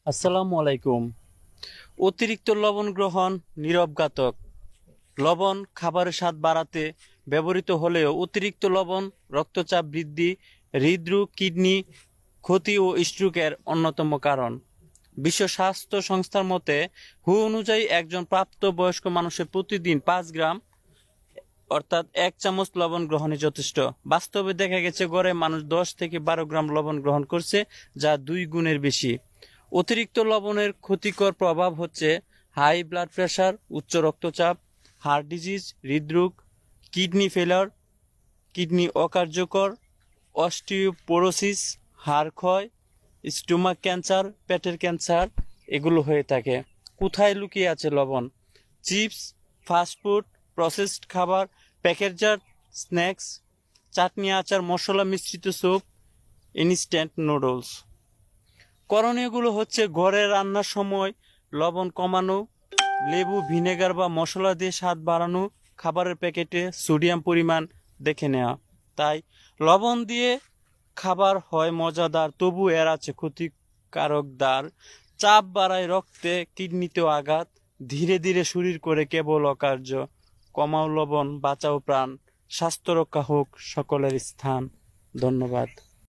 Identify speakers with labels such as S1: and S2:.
S1: আসসালামু আলাইকুম। অতিরিক্ত লবণ গ্রহণ নীরব ঘাতক। লবণ খাবারের স্বাদ বাড়াতে ব্যবহৃত হলেও অতিরিক্ত লবণ রক্তচাপ বৃদ্ধি, হৃদরোগ, কিডনি ক্ষতি ও স্ট্রোকের অন্যতম কারণ। বিশ্ব স্বাস্থ্য সংস্থার মতে অনুযায়ী একজন প্রাপ্তবয়স্ক মানুষের প্রতিদিন 5 গ্রাম অর্থাৎ 1 চামচ লবণ গ্রহণই যথেষ্ট। বাস্তবে দেখা গেছে গড়ে মানুষ 10 থেকে 12 গ্রাম লবণ গ্রহণ করছে, যা 2 গুণের বেশি। অতিরিক্ত লবণের ক্ষতিকর প্রভাব হচ্ছে হাই ব্লাড প্রেশার, উচ্চ রক্তচাপ, হার্ট ডিজিজ, হৃদরোগ, কিডনি ফেলার, কিডনি অকার্যকর, অস্টিওপোরোসিস, হাড় ক্ষয়, স্টোমাক ক্যান্সার, পেটের ক্যান্সার এগুলো হয়ে থাকে। কোথায় লুকিয়ে আছে লবণ? চিপস, ফাস্টফুড, প্রসেসড খাবার, প্যাকেটজাত স্ন্যাক্স, চাটনি, আচার, মশলা মিশ্রিত স্যুপ, ইনস্ট্যান্ট নুডলস। করণীয়গুলো হচ্ছে ঘরে রান্নার সময় লবণ কমানো, লেবু, ভিনেগার বা মশলা দিয়ে স্বাদ বাড়ানো, খাবারের প্যাকেটে সোডিয়াম পরিমাণ দেখে নেওয়া। তাই লবণ দিয়ে খাবার হয় মজাদার, তবু এর আছে ক্ষতিকারক দ্বার। চাপ বাড়ায় রক্তে, কিডনিতেও আঘাত, ধীরে ধীরে শরীর করে কেবল অকার্য। কমাও লবণ, বাঁচাও প্রাণ, স্বাস্থ্য রক্ষা হোক সকলের স্থান। ধন্যবাদ।